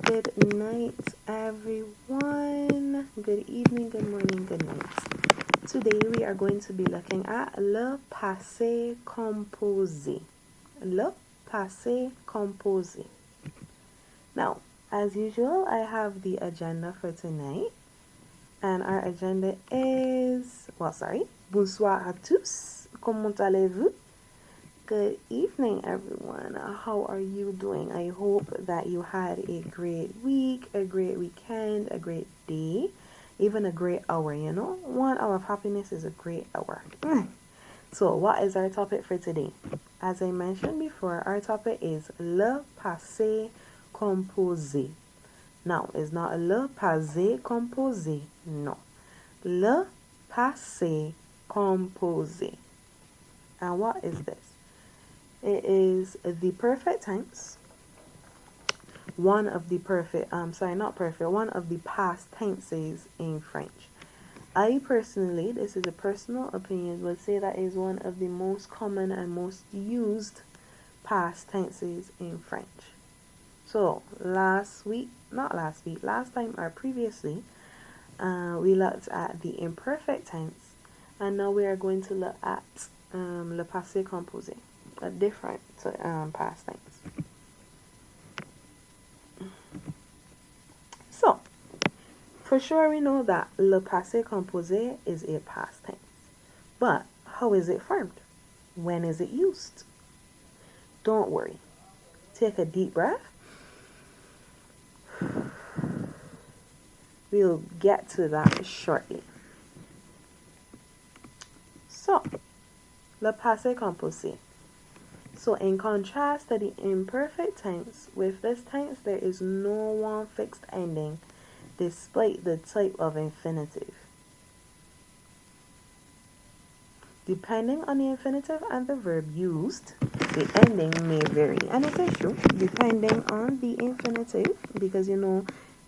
Good night, everyone. Good evening, good morning, good night. Today we are going to be looking at le passé composé. Le passé composé. Now, as usual, I have the agenda for tonight. And our agenda is, bonsoir à tous. Comment allez-vous? Good evening, everyone. How are you doing? I hope that you had a great week, a great weekend, a great day, even a great hour. 1 hour of happiness is a great hour. So, what is our topic for today? As I mentioned before, our topic is le passé composé. Now, it's not le passé composé. No. Le passé composé. And what is this? It is the perfect tense. One of the past tenses in French. I personally, this is a personal opinion, would say that is one of the most common and most used past tenses in French. So, last time or previously, we looked at the imperfect tense, and now we are going to look at le passé composé, a different past tense. So, for sure we know that le passé composé is a past tense. But how is it formed? When is it used? Don't worry. Take a deep breath. We'll get to that shortly. So, le passé composé. So, in contrast to the imperfect tense, with this tense there is no one fixed ending despite the type of infinitive. Depending on the infinitive and the verb used, the ending may vary. And it is true, depending on the infinitive, because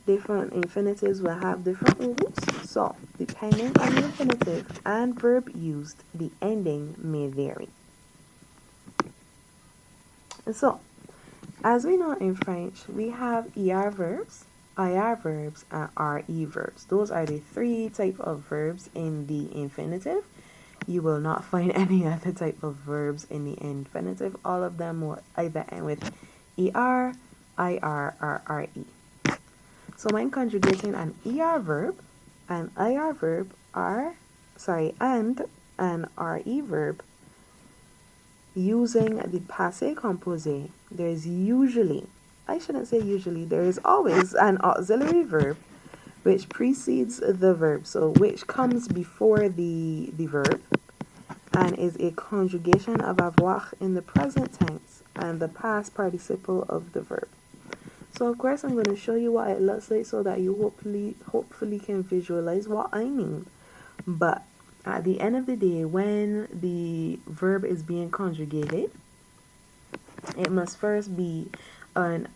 different infinitives will have different rules. So, depending on the infinitive and verb used, the ending may vary. So, as we know in French, we have ER verbs, IR verbs, and RE verbs. Those are the three types of verbs in the infinitive. You will not find any other type of verbs in the infinitive. All of them will either end with ER, IR, or RE. So when conjugating an ER verb, an IR verb, and an RE verb, using the passé composé, there is always an auxiliary verb which precedes the verb, so which comes before the verb, and is a conjugation of avoir in the present tense and the past participle of the verb. So of course I'm going to show you what it looks like so that you hopefully can visualize what I mean. But at the end of the day, when the verb is being conjugated, it must first be an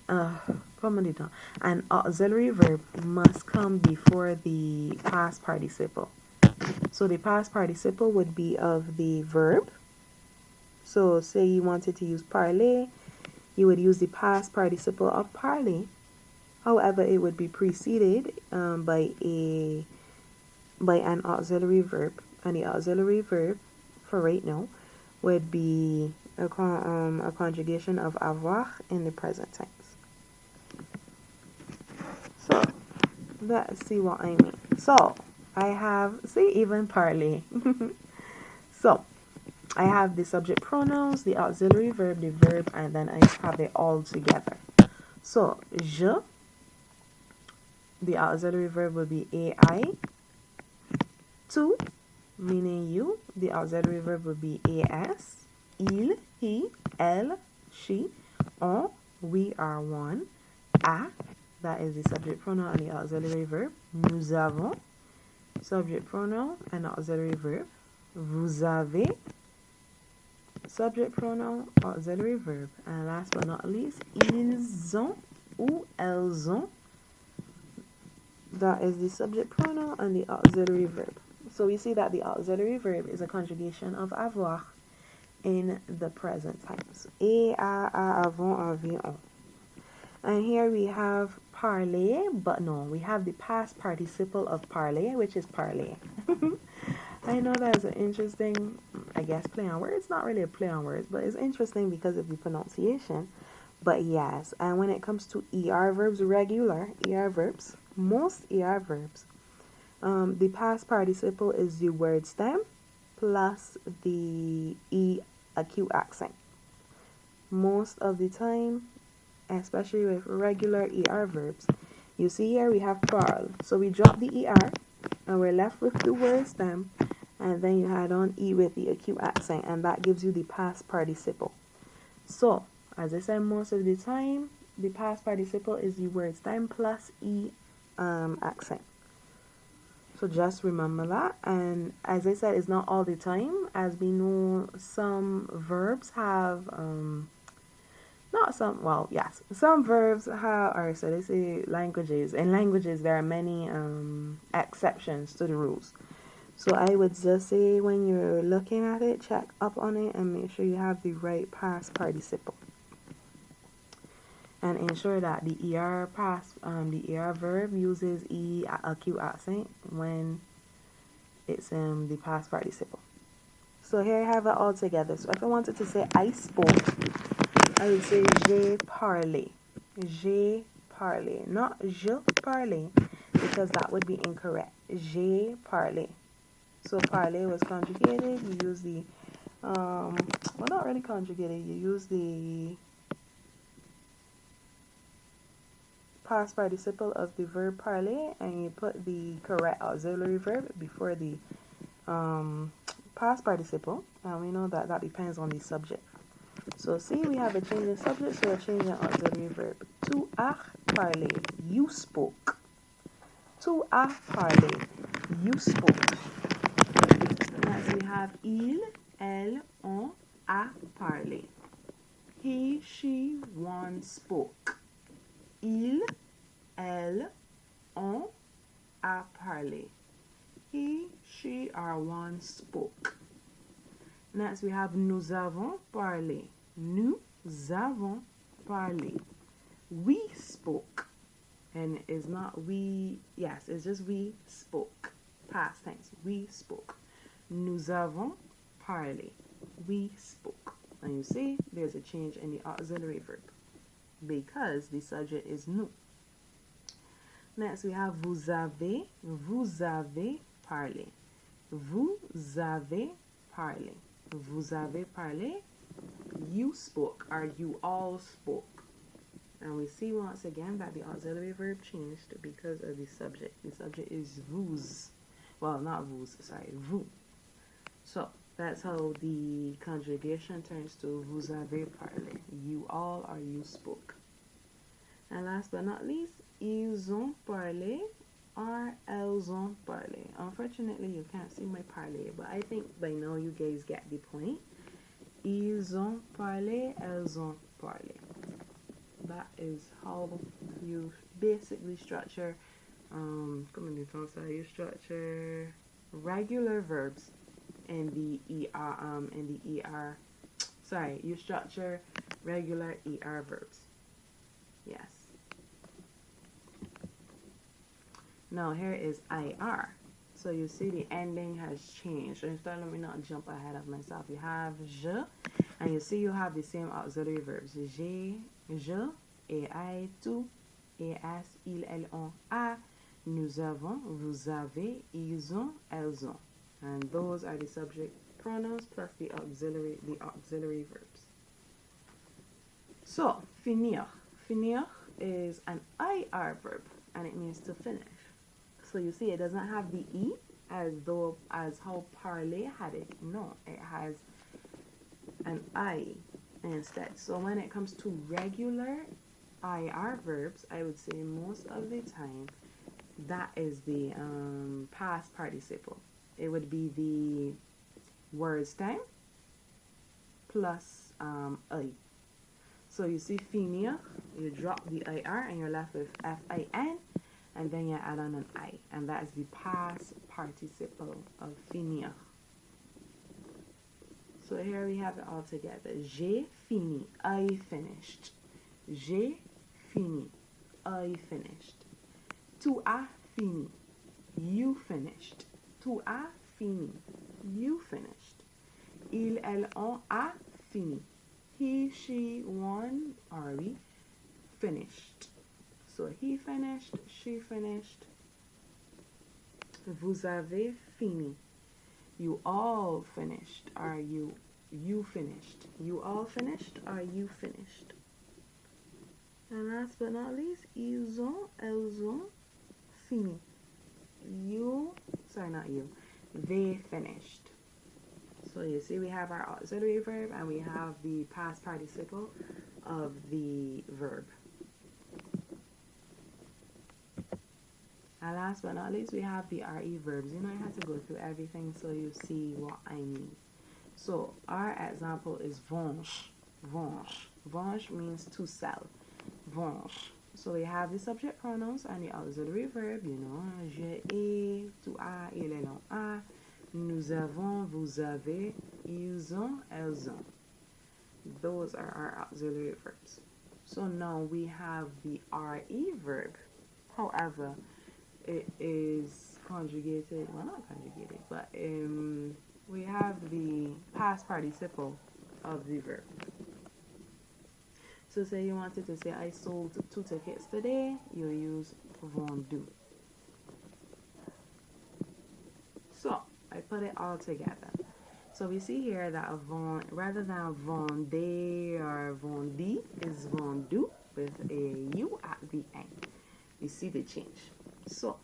auxiliary verb must come before the past participle. So the past participle would be of the verb. So say you wanted to use parler, you would use the past participle of parler. However, it would be preceded by an auxiliary verb, and the auxiliary verb for right now would be a conjugation of avoir in the present tense. So let's see what I mean. So I have, even parler. So I have the subject pronouns, the auxiliary verb, the verb, and then I have it all together. So je, the auxiliary verb will be ai. Tu, meaning you, the auxiliary verb will be as. Il, he, elle, she. On, we are one. A, that is the subject pronoun and the auxiliary verb. Nous avons, subject pronoun and auxiliary verb. Vous avez, subject pronoun, auxiliary verb. And last but not least, ils ont ou elles ont, that is the subject pronoun and the auxiliary verb. So we see that the auxiliary verb is a conjugation of avoir in the present tense. Et, a, avant, envie, on. And here we have parler, but no, we have the past participle of parler, which is parler. I know that's an interesting, I guess, play on words. It's not really a play on words, but it's interesting because of the pronunciation. But yes, and when it comes to ER verbs, regular ER verbs, most ER verbs, the past participle is the word stem plus the E acute accent. Most of the time, especially with regular ER verbs, you see here we have parle. So we drop the ER and we're left with the word stem, and then you add on E with the acute accent, and that gives you the past participle. So, as I said, most of the time, the past participle is the word stem plus E accent. So just remember that. And as I said, it's not all the time. As we know, some verbs have, not some, well, yes, some verbs have, or so they say languages. In languages, there are many exceptions to the rules. So I would just say when you're looking at it, check up on it and make sure you have the right past participle. And ensure that the the ER verb uses E acute accent when it's in the past participle. So here I have it all together. So if I wanted to say I spoke, I would say j'ai parlé. J'ai parlé. Not je parlé, because that would be incorrect. J'ai parlé. So parler was conjugated. You use the, well, not really conjugated. You use the past participle of the verb parler, and you put the correct auxiliary verb before the past participle. And we know that that depends on the subject. So see, we have a change in subject, so a change in auxiliary verb. Tu as parlé. You spoke. Tu as parlé. You spoke. Next we have il, elle, on, a parlé. He, she, one spoke. Il, elle, on, a parlé. He, she, or one spoke. Next we have nous avons parlé. Nous avons parlé. We spoke. And it's not we, yes, it's just we spoke. Past tense, we spoke. Nous avons parlé. We spoke. And you see, there's a change in the auxiliary verb because the subject is nous. Next, we have vous avez parlé. Vous avez parlé. Vous avez parlé. You spoke, or you all spoke. And we see once again that the auxiliary verb changed because of the subject. The subject is vous. Well, not vous, sorry, vous. So that's how the conjugation turns to vous avez parlé. You all or you spoke. And last but not least, ils ont parlé or elles ont parlé. Unfortunately, you can't see my parlé, but I think by now you guys get the point. Ils ont parlé, elles ont parlé. That is how you basically structure, you structure regular verbs in the you structure regular ER verbs. Yes. Now here is IR. So you see the ending has changed. So let me not jump ahead of myself. You have je, and you see you have the same auxiliary verbs. J'ai, je, ai, tu, es, il, elles, on, a, nous avons, vous avez, ils ont, elles ont. And those are the subject pronouns plus the auxiliary verbs. So, finir. Finir is an IR verb, and it means to finish. So you see, it doesn't have the E as how parler had it. No, it has an I instead. So when it comes to regular IR verbs, I would say most of the time that is the past participle. It would be the word stem plus I. So you see finir, you drop the IR and you're left with FIN, and then you add on an I, and that is the past participle of finir. So here we have it all together. J'ai fini, I finished. J'ai fini, I finished. Tu as fini. You finished. Tu as fini. You finished. Il, elle, on a fini. He, she, one, are we finished. So he finished, she finished. Vous avez fini. You all finished. Are you finished? You all finished? Are you finished? And last but not least, ils ont, elles ont fini. They finished. So you see we have our auxiliary verb and we have the past participle of the verb. And last but not least, we have the RE verbs. You know, I had to go through everything so you see what I mean. So our example is vendre. Vendre. Vendre means to sell. Vendre. So we have the subject pronouns and the auxiliary verb, you know, je, ai, tu as, il, elle, on a, nous avons, vous avez, ils ont, elles ont. Those are our auxiliary verbs. So now we have the RE verb. However, it is conjugated, well, not conjugated, but we have the past participle of the verb. So say you wanted to say I sold 2 tickets today, you use vendu. So I put it all together. So we see here that rather than vendre or vendi is vendu with a U at the end. You see the change. So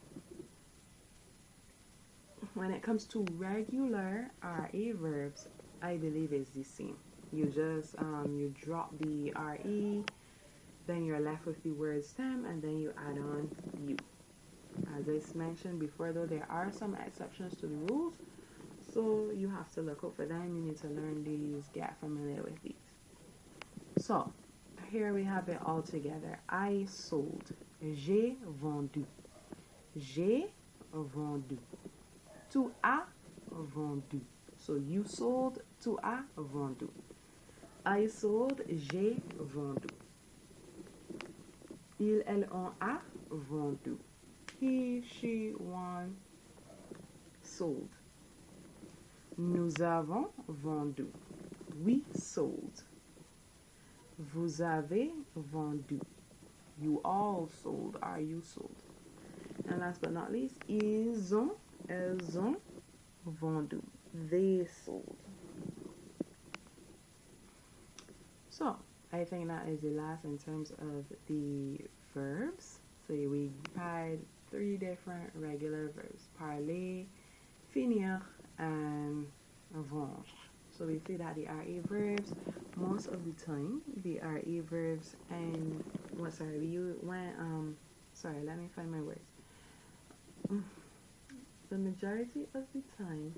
when it comes to regular RE verbs, I believe it's the same. You just you drop the RE, then you're left with the word stem, and then you add on U. As I mentioned before, though, there are some exceptions to the rules, so you have to look out for them. You need to learn these, get familiar with these. So here we have it all together. I sold. J'ai vendu. J'ai vendu. Tu as vendu. So you sold, tu as vendu. I sold, j'ai vendu. Il, elle, on a vendu. He, she, one sold. Nous avons vendu. We sold. Vous avez vendu. You all sold. Are you sold? And last but not least, ils ont, elles ont vendu. They sold. So I think that is the last in terms of the verbs. So we had 3 different regular verbs: parler, finir, and vendre. So we see that the RE verbs, most of the time, the RE verbs, and sorry, let me find my words. The majority of the time,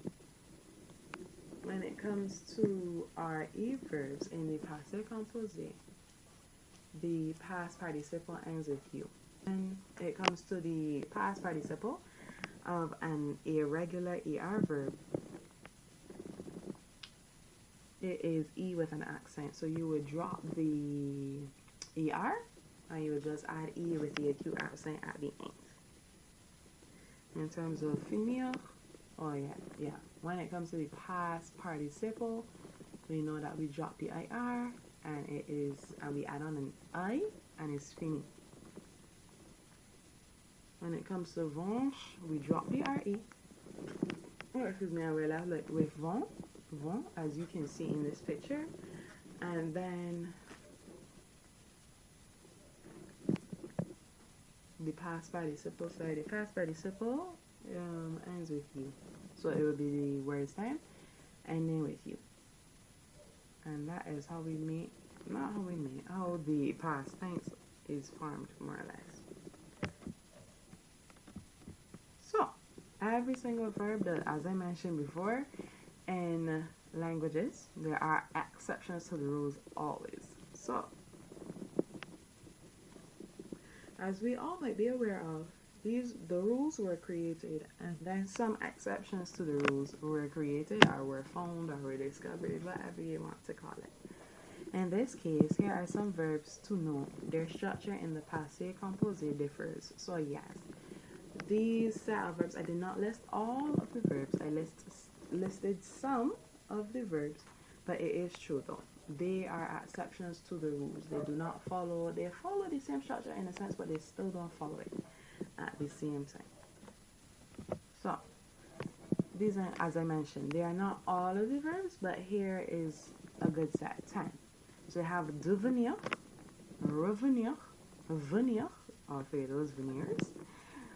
when it comes to RE verbs in the passé composé, the past participle ends with U. And it comes to the past participle of an irregular ER verb, it is E with an accent. So you would drop the ER and you would just add E with the acute accent at the end. In terms of finir, when it comes to the past participle, we know that we drop the IR and we add on an I and it's fini. When it comes to vendre, we drop the RE. And we're left with vent, as you can see in this picture. And then the past participle, ends with you. So it will be the word stem ending with you. And that is how how the past tense is formed, more or less. So every single verb that, as I mentioned before, in languages, there are exceptions to the rules always. So as we all might be aware of, the rules were created, and then some exceptions to the rules were created or were found or were discovered, whatever you want to call it. In this case, here are some verbs to note. Their structure in the passé composé differs. So yes, these set of verbs, I did not list all of the verbs. I listed some of the verbs, but it is true though. They are exceptions to the rules. They follow the same structure in a sense, but they still don't follow it at the same time. So these are, as I mentioned, they are not all of the verbs, but here is a good set, 10. So we have devenir, revenir, venir, or for those veneers,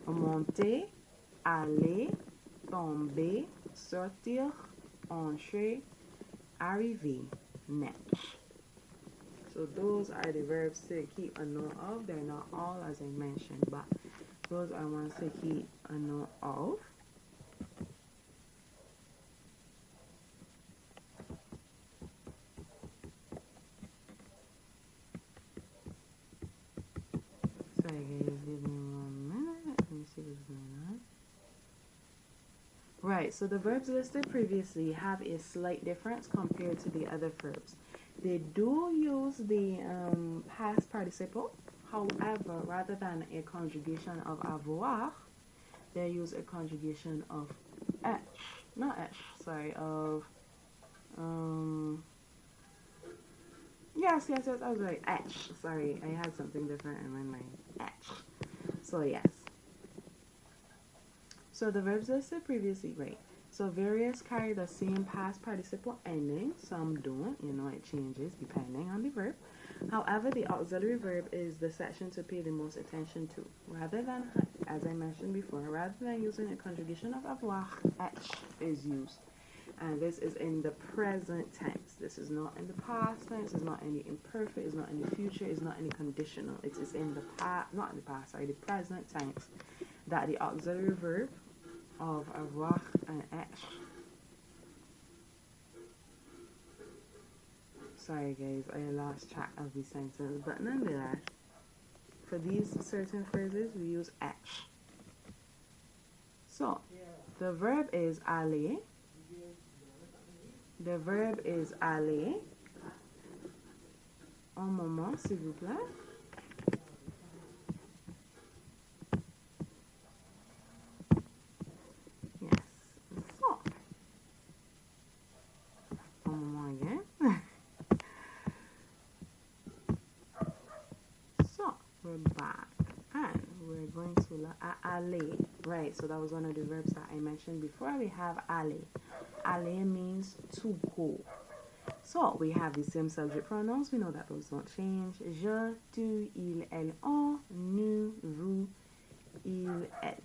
monter, aller, tomber, sortir, entrer, arriver, naître. So those are the verbs to keep a note of. They're not all as I mentioned, but those are ones to keep a note of. Sorry guys, give me 1 minute. Let me see what's going on. Right, so the verbs listed previously have a slight difference compared to the other verbs. They do use the past participle. However, rather than a conjugation of avoir, they use a conjugation of of yes, I was right, sorry, I had something different in my mind, so yes. So the verbs listed previously, right? So various carry the same past participle ending. Some don't, it changes depending on the verb. However, the auxiliary verb is the section to pay the most attention to. Rather than, as I mentioned before, rather than using a conjugation of avoir, is used. And this is in the present tense. This is not in the past tense, it's not in the imperfect, it's not in the future, it's not in the conditional. It is in the the present tense that the auxiliary verb of avoir and être. Sorry guys, I lost track of the sentence, but nonetheless, for these certain phrases, we use être. So, the verb is aller. The verb is aller. Un moment, s'il vous plaît. Back, and we're going to look at aller. Right, so that was one of the verbs that I mentioned before. We have aller. Aller means to go. So we have the same subject pronouns. We know that those don't change. Je, tu, il, elle, on, nous, vous, il, elle.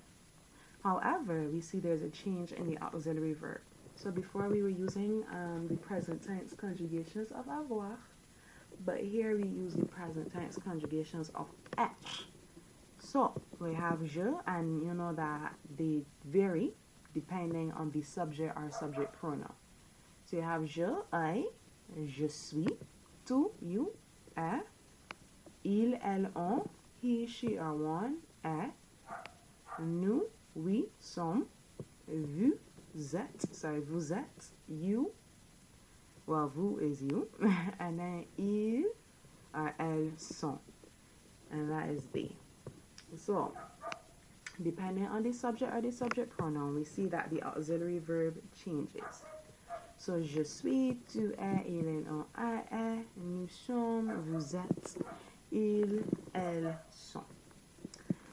However, we see there's a change in the auxiliary verb. So before we were using the present tense conjugations of avoir, but here we use the present tense conjugations of être. So we have je, and you know that they vary depending on the subject or subject pronoun. So you have je, I, je suis, tu, you, est, il, elle, on, he, she, or one, est, nous, oui, sommes, vous êtes, you, well, vous is you, and then il or elles sont, and that is they. So, depending on the subject or the subject pronoun, we see that the auxiliary verb changes. So, je suis, tu es, il, elle, on, elle est, nous sommes, vous êtes, ils, elles sont.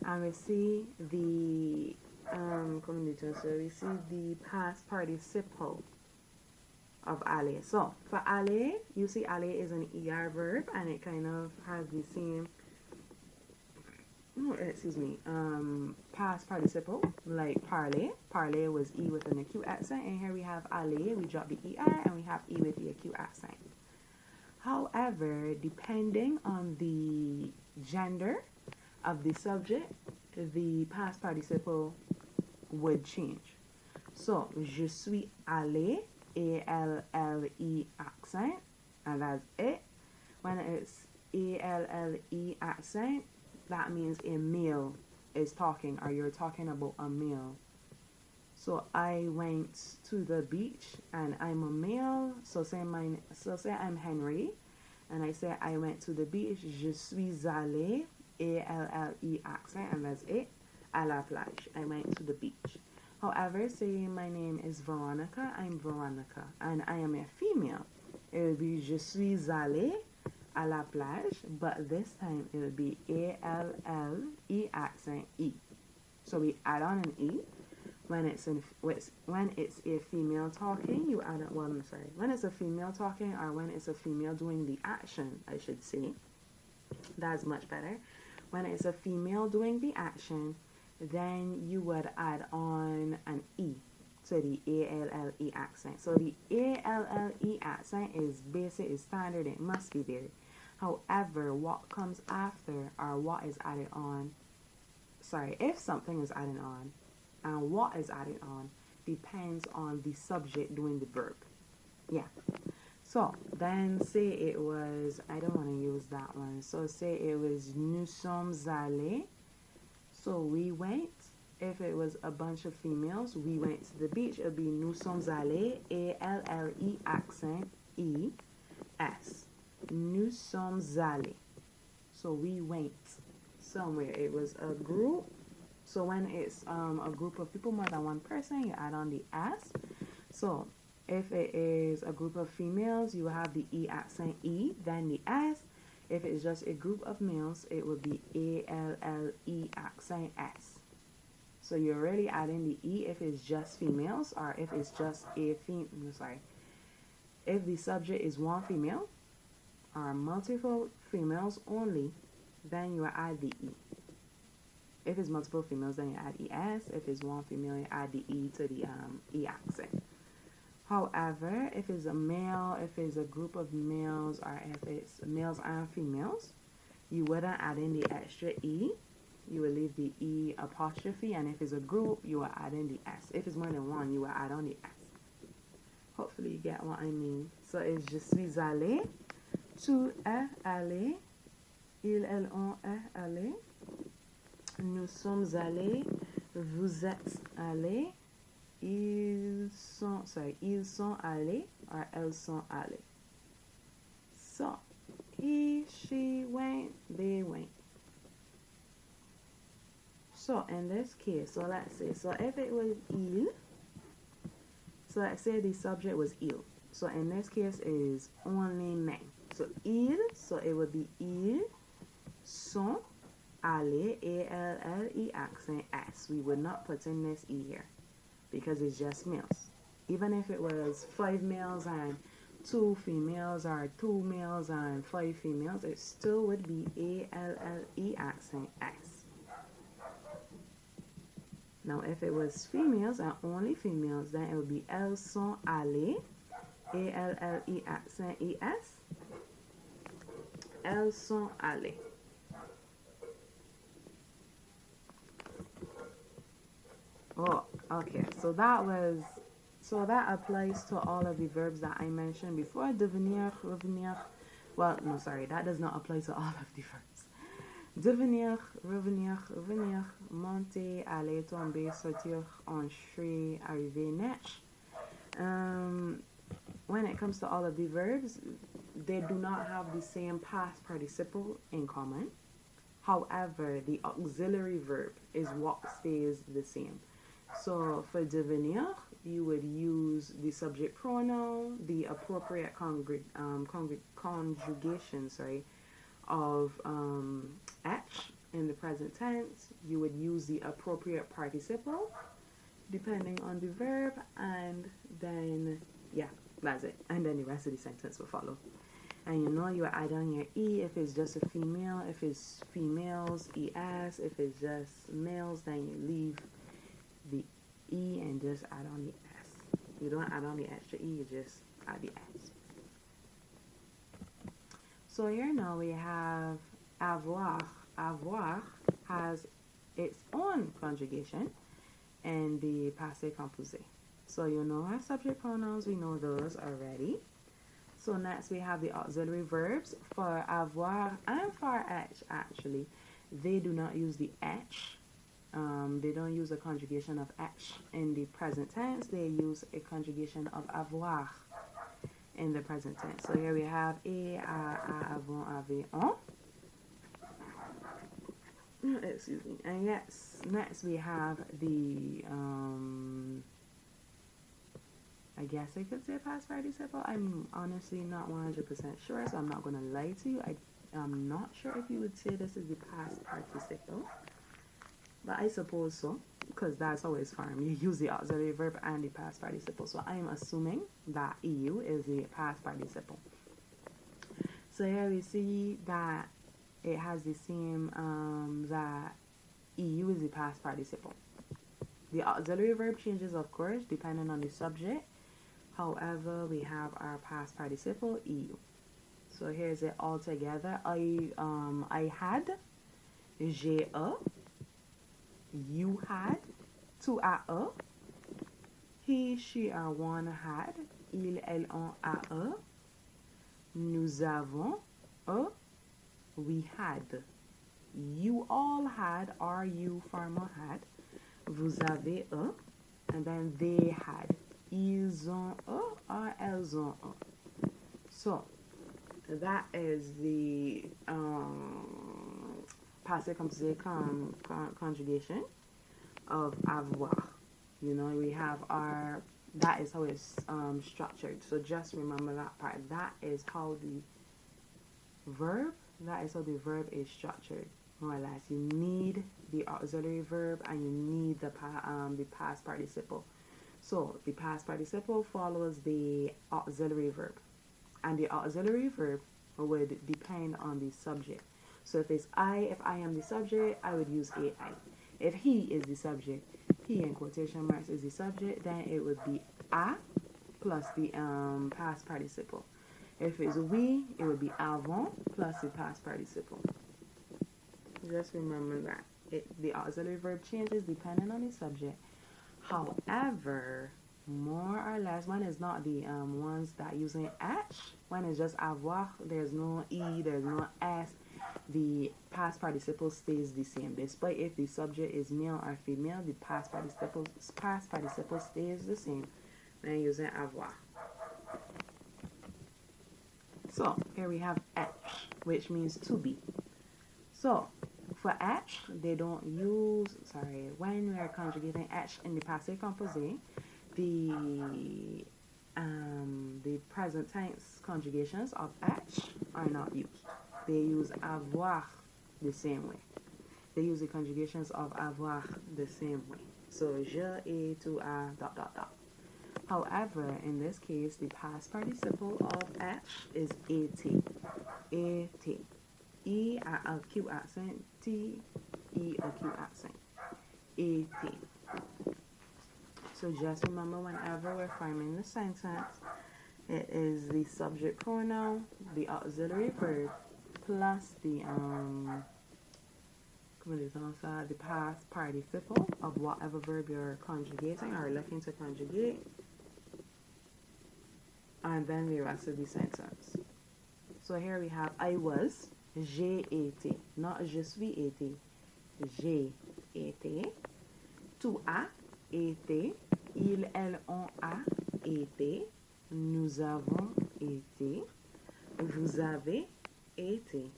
And we see the we see the past participle of aller. So for aller, you see aller is an ER verb, and it kind of has the same past participle like parler. Parler was E with an acute accent, and here we have aller, we drop the ER and we have E with the acute accent. However, depending on the gender of the subject, the past participle would change. So, je suis allé, A-L-L-E accent, and that's it. When it's A-L-L-E accent, that means a male is talking, or you're talking about a male. So, I went to the beach, and I'm a male, so say I'm Henry, and I say I went to the beach, je suis allé, A-L-L-E accent, and that's it, à la plage. I went to the beach. However, say my name is Veronica, I'm Veronica, and I am a female. It would be je suis allé à la plage, but this time it would be A-L-L-E accent E. So we add on an E. When it's a female talking, you add it. Well, I'm sorry. When it's a female talking, or when it's a female doing the action, I should say. That's much better. When it's a female doing the action, then you would add on an E to the A-L-L-E accent. So the A-L-L-E accent is basic, is standard, it must be there. However, what comes after, or what is added on, sorry, if something is added on, and what is added on depends on the subject doing the verb. Yeah. So then say it was, I don't want to use that one. So say it was nous sommes allés. So we went. If it was a bunch of females, we went to the beach. It would be nous sommes allés, A-L-L-E accent E-S. Nous sommes allés. So we went somewhere. It was a group. So when it's a group of people, more than one person, you add on the S. So if it is a group of females, you have the E accent E, then the S. If it's just a group of males, it would be A-L-L-E accent S. So you're really adding the E if it's just females, or if it's just a if the subject is one female or multiple females only, then you add the E. If it's multiple females, then you add ES. If it's one female, you add the E to the E accent. However, if it's a male, if it's a group of males, or if it's males and females, you wouldn't add in the extra E. You would leave the E apostrophe, and if it's a group, you will add in the S. If it's more than one, you will add on the S. Hopefully you get what I mean. So it's je suis allé, tu es allé, ils, elles, on est allé, nous sommes allés, vous êtes allés, ils sont allés, or elles sont allées. So, he, she went, they went. So, in this case, so let's say, so if it was il, so let's say the subject was il. So, in this case, is only men. So, il, so it would be ils sont allés, A-L-L-E accent S. We would not put in this E here because it's just males. Even if it was 5 males and 2 females, or 2 males and 5 females, it still would be A-L-L-E accent S. Now, if it was females and only females, then it would be elles sont allées, A-L-L-E accent E-S. Elles sont allées. Oh, okay. So that applies to all of the verbs that I mentioned before. Devenir, revenir. Well, no, sorry, that does not apply to all of the verbs. Devenir, revenir, venir, monter, aller, tomber, sortir, entrer, arriver, naître. When it comes to all of the verbs, they do not have the same past participle in common. However, the auxiliary verb is what stays the same. So for devenir, you would use the subject pronoun, the appropriate conjugation, of H in the present tense. You would use the appropriate participle depending on the verb, and then, yeah, that's it. And then the rest of the sentence will follow. And you know you add on your E if it's just a female. If it's females, ES. If it's just males, then you leave the E and just add on the S. You don't add on the extra E, you just add the S. So here now we have avoir. Avoir has its own conjugation in the passé composé. So you know our subject pronouns, we know those already. So next we have the auxiliary verbs. For avoir and for H, actually, they do not use the H. They don't use a conjugation of H in the present tense. They use a conjugation of avoir. in the present tense. So here we have et, a, avant, avait, on. Excuse me. And yes, next we have the I guess I could say past participle. I'm honestly not 100% sure, so I'm not going to lie to you. I'm not sure if you would say this is the past participle, but I suppose so, because that's how it's formed. You use the auxiliary verb and the past participle. So I'm assuming that EU is the past participle. So here we see that it has the same, that EU is the past participle. The auxiliary verb changes, of course, depending on the subject. However, we have our past participle, EU. So here's it all together. I had, j'ai a, you had, tu as a, he, she, or one had, il, elle, on a a, nous avons a, we had, you all had, or you farmer had, vous avez a, and then they had, ils ont a, or elles ont a. So that is the passé composé conjugation of avoir. You know, we have our, that is how it's structured. So just remember that part. That is how the verb is structured, more or less. You need the auxiliary verb and you need the past participle. So the past participle follows the auxiliary verb, and the auxiliary verb would depend on the subject. So if it's if I am the subject, I would use AI. If he is the subject, he in quotation marks is the subject, then it would be a plus the past participle. If it's we, it would be avant plus the past participle. Just remember that. The auxiliary verb changes depending on the subject. However, more or less, one is not the ones that using H. One is just avoir. There's no E, there's no S. The past participle stays the same. Despite if the subject is male or female, the past participle stays the same when using avoir. So here we have H, which means to be. So for H, they don't use, when we are conjugating H in the passé composé, the present tense conjugations of H are not used. They use avoir the same way. They use the conjugations of avoir the same way. So je, et, tu, as, ... However, in this case, the past participle of H is été. Été. E, a acute accent. T, E, acute accent. Été. So just remember, whenever we're forming the sentence, it is the subject pronoun, the auxiliary verb, plus the past participle of whatever verb you're conjugating or looking to conjugate, and then the rest of the sentence. So here we have I was, j'ai été, not je suis été, j'ai été, tu as été, ils, elles, on a été, nous avons été, vous avez été,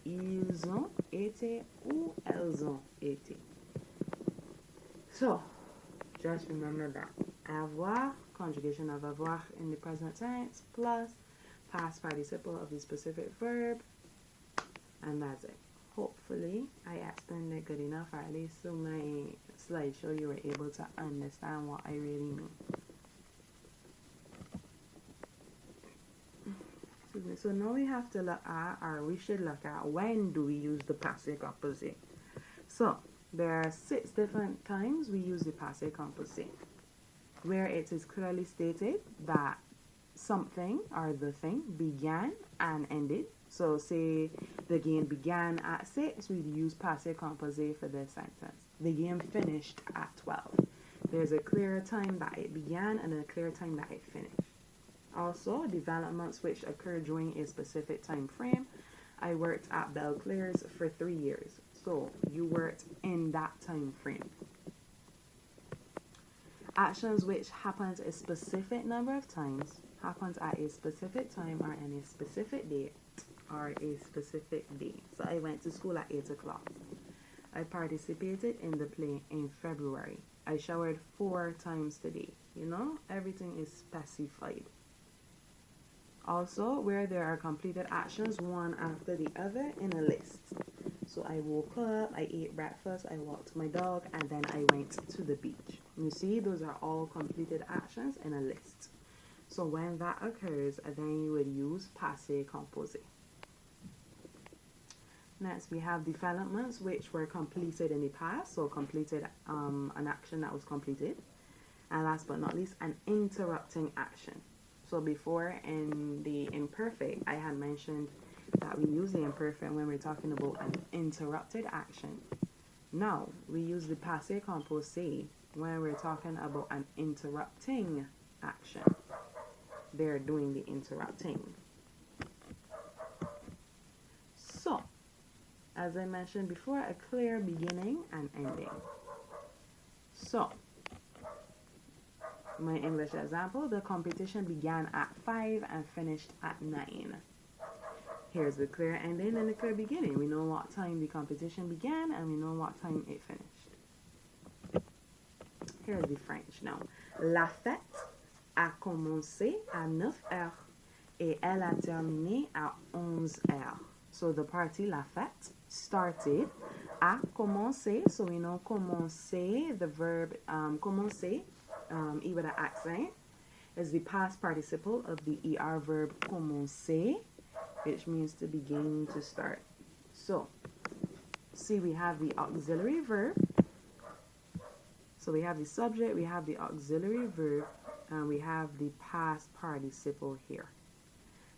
ils ont été, ou elles ont été. So, just remember that. Avoir, conjugation of avoir in the present tense, plus past participle of the specific verb, and that's it. Hopefully, I explained it good enough, or at least through my slideshow you were able to understand what I really mean. So now we have to look at, or we should look at, when do we use the passé composé. So there are 6 different times we use the passé composé, where it is clearly stated that something or the thing began and ended. So say the game began at 6, we'd use passé composé for this sentence. The game finished at 12. There's a clear time that it began and a clear time that it finished. Also, developments which occurred during a specific time frame. I worked at Belle Claire's for 3 years. So you worked in that time frame. Actions which happened a specific number of times. happens at a specific time or on a specific date or a specific day. So I went to school at 8 o'clock. I participated in the play in February. I showered 4 times today. You know, everything is specified. Also, where there are completed actions one after the other in a list. So I woke up, I ate breakfast, I walked my dog, and then I went to the beach. You see, those are all completed actions in a list. So when that occurs, then you would use passé composé. Next, we have developments which were completed in the past, so completed an action that was completed. And last but not least, an interrupting action. So before in the imperfect, I had mentioned that we use the imperfect when we're talking about an interrupted action. Now, we use the passé composé when we're talking about an interrupting action. They're doing the interrupting. So, as I mentioned before, a clear beginning and ending. So, my English example, the competition began at 5 and finished at 9. Here's the clear ending and the clear beginning. We know what time the competition began and we know what time it finished. Here's the French now. La fête a commencé à 9 heures et elle a terminé à 11 heures. So the party, la fête, started, a commencé. So we know commencer, the verb commencer, with an accent, is the past participle of the ER verb commencer, which means to begin, to start. So, see, we have the auxiliary verb. So we have the subject, we have the auxiliary verb, and we have the past participle here.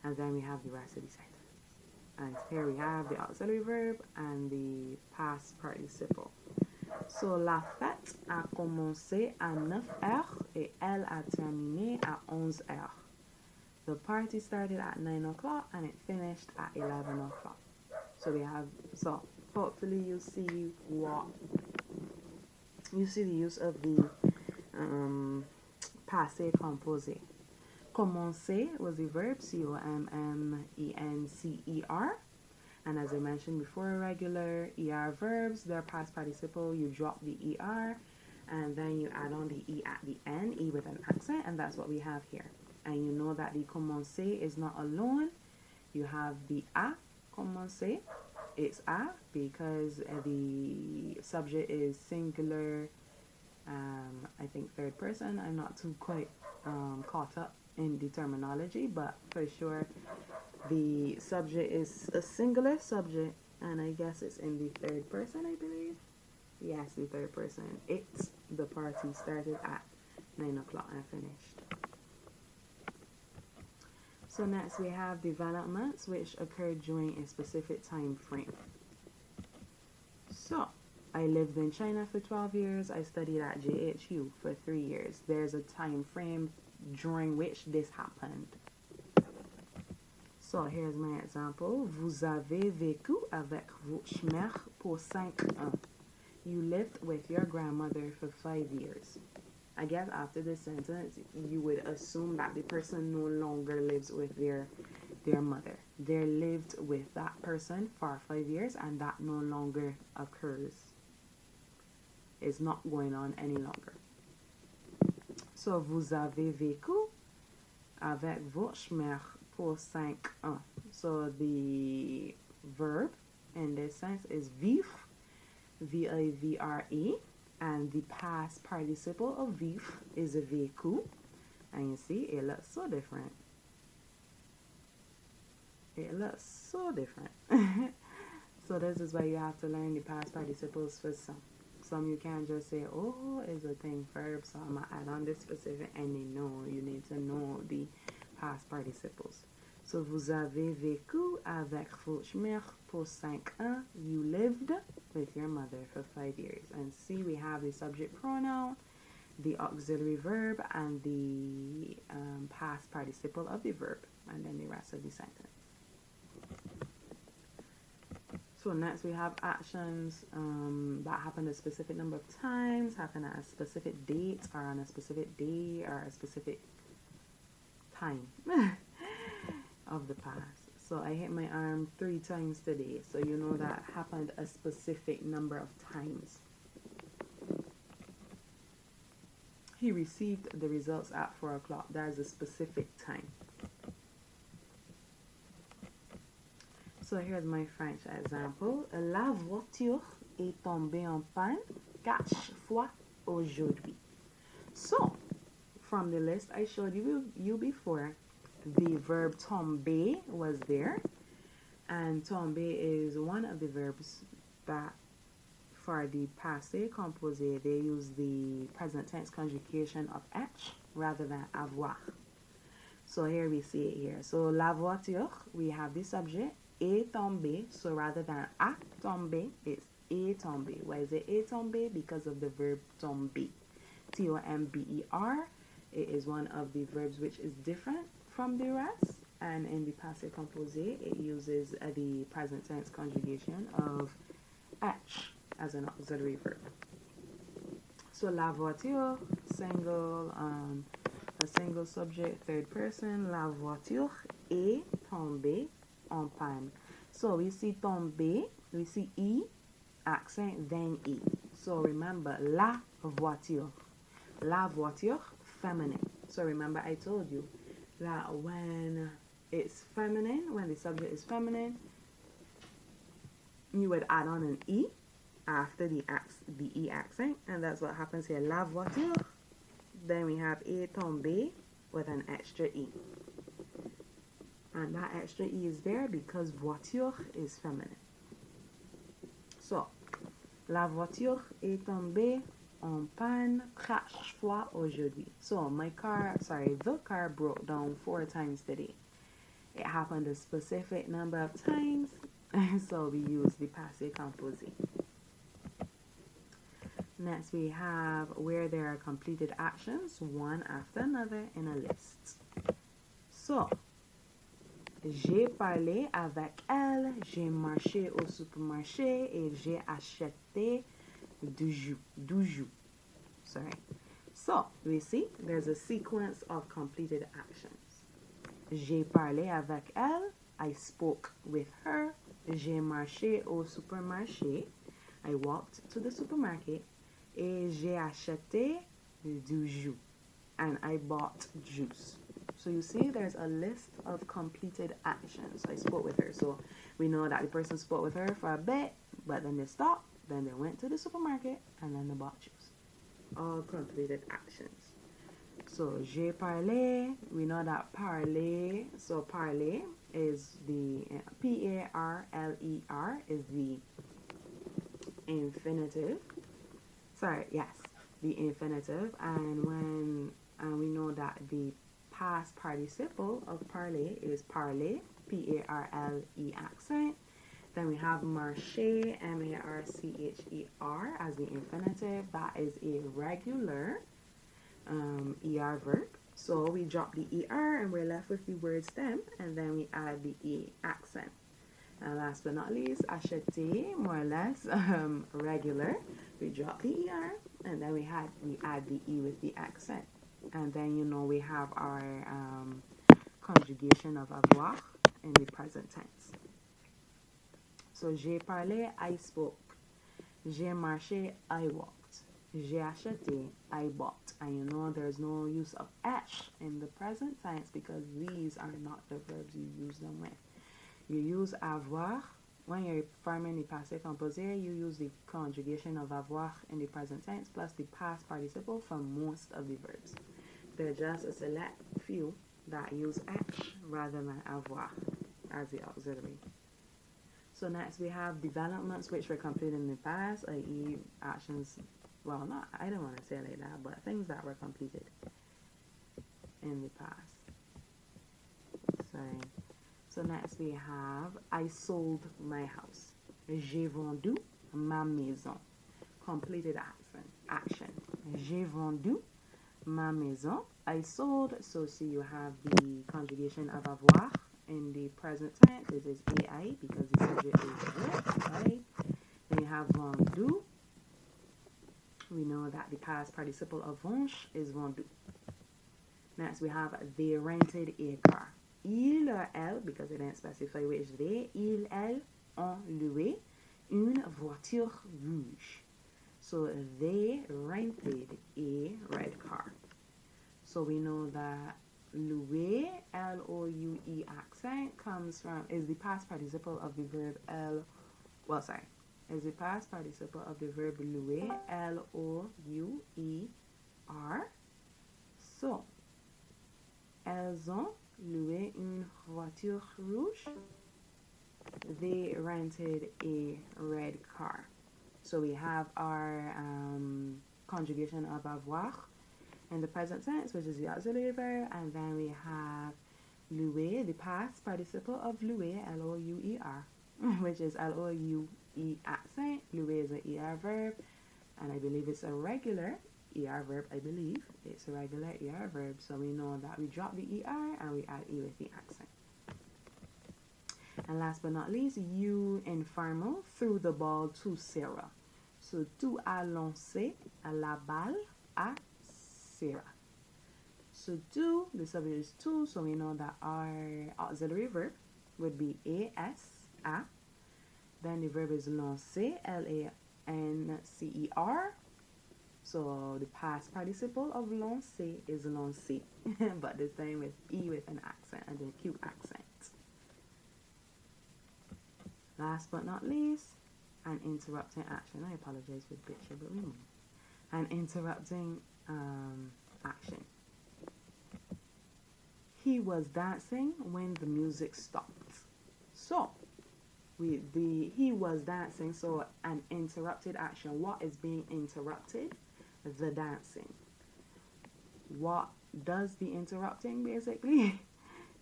And then we have the rest of the sentence. And here we have the auxiliary verb and the past participle. So, la fête a commencé à 9 heures et elle a terminé à 11 heures. The party started at 9 o'clock and it finished at 11 o'clock. So we have, so hopefully you see the use of the passé composé. Commencer was the verb, C-O-M-M-E-N-C-E-R. And as I mentioned before, regular ER verbs, their past participle, you drop the ER and then you add on the E at the end, E with an accent, and that's what we have here. And you know that the commencer is not alone. You have the a commencer. It's a because the subject is singular, I think third person. I'm not too quite caught up in the terminology, but for sure the subject is a singular subject, and I guess it's in the third person, I believe. Yes, the third person. It's the party started at 9 o'clock and finished. So next we have developments which occurred during a specific time frame. So, I lived in China for 12 years. I studied at JHU for 3 years. There's a time frame during which this happened. So, here's my example. Vous avez vécu avec votre mère pour 5 ans. You lived with your grandmother for 5 years. I guess after this sentence, you would assume that the person no longer lives with their mother. They lived with that person for 5 years, and that no longer occurs. It's not going on any longer. So, vous avez vécu avec votre mère pour 5 ans. So, the verb in this sense is vivre, V-I-V-R-E. And the past participle of vivre is a vécu. And you see, it looks so different. It looks so different. So this is why you have to learn the past participles for some. Some you can't just say, oh, it's a thing verb, so I'm going to add on this specific ending. No, you need to know the past participles. So, vous avez vécu avec votre mère pour 5 ans. You lived with your mother for 5 years. And see, we have the subject pronoun, the auxiliary verb, and the past participle of the verb, and then the rest of the sentence. So next we have actions that happen a specific number of times, happen at a specific date, or on a specific day, or a specific time of the past. So I hit my arm 3 times today. So you know that happened a specific number of times. He received the results at 4 o'clock. There's a specific time. So here's my French example. La voiture est tombée en panne 4 fois aujourd'hui. So, from the list I showed you before, the verb tomber was there. And tomber is one of the verbs that for the passé composé, they use the present tense conjugation of être rather than avoir. So here we see it here. So la voiture, we have the subject, est tombée. So rather than a tombé, it's est tombé. Why is it est tombé? Because of the verb tomber. T-O-M-B-E-R. It is one of the verbs which is different from the rest. And in the passé composé, it uses the present tense conjugation of être as an auxiliary verb. So la voiture, single, a single subject, third person. La voiture est tombée en panne. So we see tomber, we see E, accent, then E. So remember, la voiture. La voiture, feminine. So remember I told you that when it's feminine, when the subject is feminine, you would add on an E after the E accent, and that's what happens here. La voiture. Then we have est tombé with an extra E. And that extra E is there because voiture is feminine. So, la voiture est tombée en panne 4 fois aujourd'hui. So, the car broke down 4 times today. It happened a specific number of times, so we use the passé composé. Next, we have where there are completed actions, one after another in a list. So, j'ai parlé avec elle, j'ai marché au supermarché et j'ai acheté du jus. So, we see there's a sequence of completed actions. J'ai parlé avec elle, I spoke with her. J'ai marché au supermarché, I walked to the supermarket. Et j'ai acheté du jus, and I bought juice. So you see there's a list of completed actions. I spoke with her, so we know that the person spoke with her for a bit, but then they stopped, then they went to the supermarket, and then they bought juice. All completed actions. So j'ai parlé, we know that parler, so parler is the P-A-R-L-E-R is the infinitive. The infinitive. And when we know that the past participle of parler is parler, P-A-R-L-E accent. Then we have marcher, M-A-R-C-H-E-R as the infinitive. That is a regular ER verb. So we drop the ER and we're left with the word stem, and then we add the E accent. And last but not least, acheter, more or less regular. We drop the ER, and then we add the E with the accent. And then you know we have our conjugation of avoir in the present tense. So j'ai parlé, I spoke. J'ai marché, I walked. J'ai acheté, I bought. And you know there's no use of h in the present tense because these are not the verbs you use them with. You use avoir. When you're forming the passé composé, you use the conjugation of avoir in the present tense plus the past participle for most of the verbs. There are just a select few that use h rather than avoir as the auxiliary. So next we have developments which were completed in the past, i.e. actions, well, not, I don't want to say it like that, but things that were completed in the past. So next we have, I sold my house. J'ai vendu ma maison. Completed action. J'ai vendu ma maison. I sold. So see you have the conjugation of avoir in the present tense. It is AI because the subject is je, right? Then you have vendu. We know that the past participle of venge is vendu. Next, we have they rented a car. Il, elle, because it didn't specify which they, il, elle ont loué une voiture rouge. So they rented a red car. So we know that louer, L-O-U-E accent, is the past participle of the verb is the past participle of the verb louer, L-O-U-E-R. So, elles ont loué une voiture rouge. They rented a red car. So we have our conjugation of avoir in the present tense, which is the auxiliary verb, and then we have louer, the past participle of louer, L-O-U-E-R, which is L-O-U-E accent. Louer is an ER verb, and I believe it's a regular ER verb. I believe it's a regular ER verb, so we know that we drop the ER and we add E with the accent. And last but not least, you informal threw the ball to Sarah. So tu as lancé la balle à Sarah. So do, the subject is to, so we know that our auxiliary verb would be a. Then the verb is lancer, L-A-N-C-E-R. So the past participle of lancer is lancer, but this time with E with an accent and an acute accent. Last but not least, an interrupting action. I apologize for butcher, but we mean an interrupting action. He was dancing when the music stopped. So he was dancing, so an interrupted action. What is being interrupted? The dancing. What does the interrupting basically?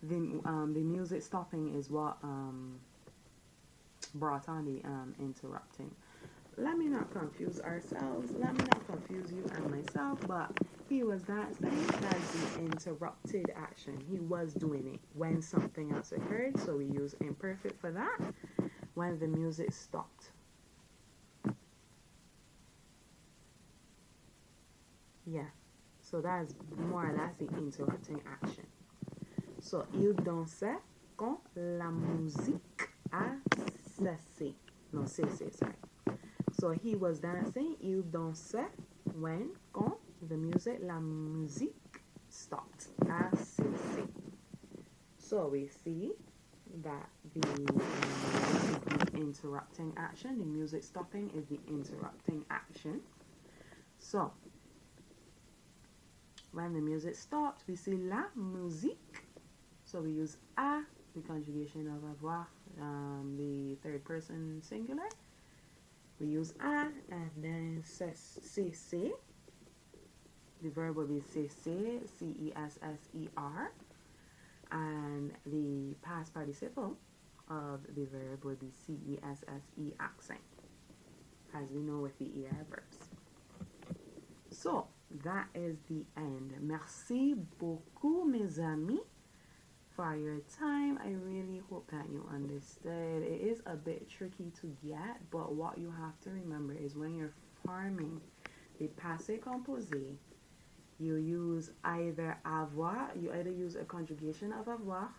The music stopping is what brought on the interrupting. Let me not confuse ourselves. Let me not confuse you and myself, but he was dancing. That's the interrupted action. He was doing it when something else occurred, so we use imperfect for that. When the music stopped. Yeah, so that's more or less the interrupting action. So, il dansait quand la musique a cessé. Non, cessé, sorry. So, he was dancing, il dansait quand la musique stopped. A cessé. So, we see that the interrupting action, the music stopping is the interrupting action. So, when the music stopped, we see la musique. So we use a, the conjugation of avoir, the third person singular. We use a, and then cesser. The verb will be cesser, C-E-S-S-E-R. And the past participle of the verb would be C-E-S-S-E accent, as we know with the ER verbs. So, that is the end. Merci beaucoup, mes amis, for your time. I really hope that you understood. It is a bit tricky to get, but what you have to remember is when you're forming the passé composé, you use either avoir, you either use a conjugation of avoir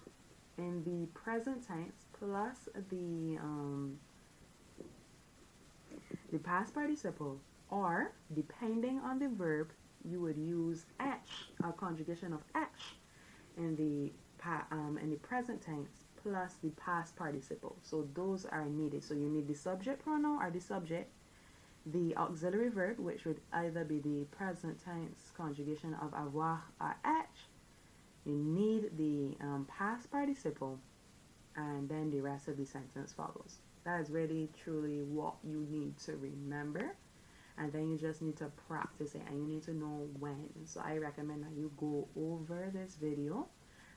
in the present tense plus the past participle, or depending on the verb, you would use h, a conjugation of h in the present tense plus the past participle. So those are needed. So you need the subject pronoun or the subject, the auxiliary verb, which would either be the present tense conjugation of avoir or h. You need the past participle, and then the rest of the sentence follows. That is really truly what you need to remember, and then you just need to practice it, and you need to know when. So I recommend that you go over this video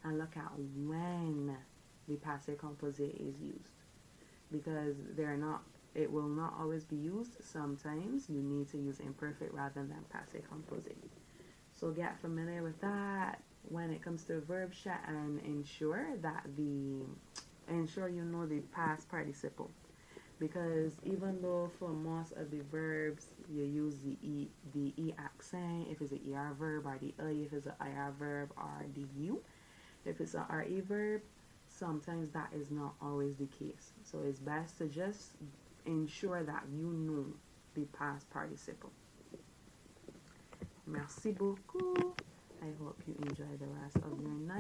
and look at when the passé composé is used, because it will not always be used. Sometimes you need to use imperfect rather than passé composé. So get familiar with that when it comes to verb chat, and ensure you know the past participle. because even though for most of the verbs you use the E accent if it's an ER verb, or the I if it's an IR verb, or the U if it's an RE verb, sometimes that is not always the case. So it's best to just ensure that you know the past participle. Merci beaucoup. I hope you enjoy the rest of your night.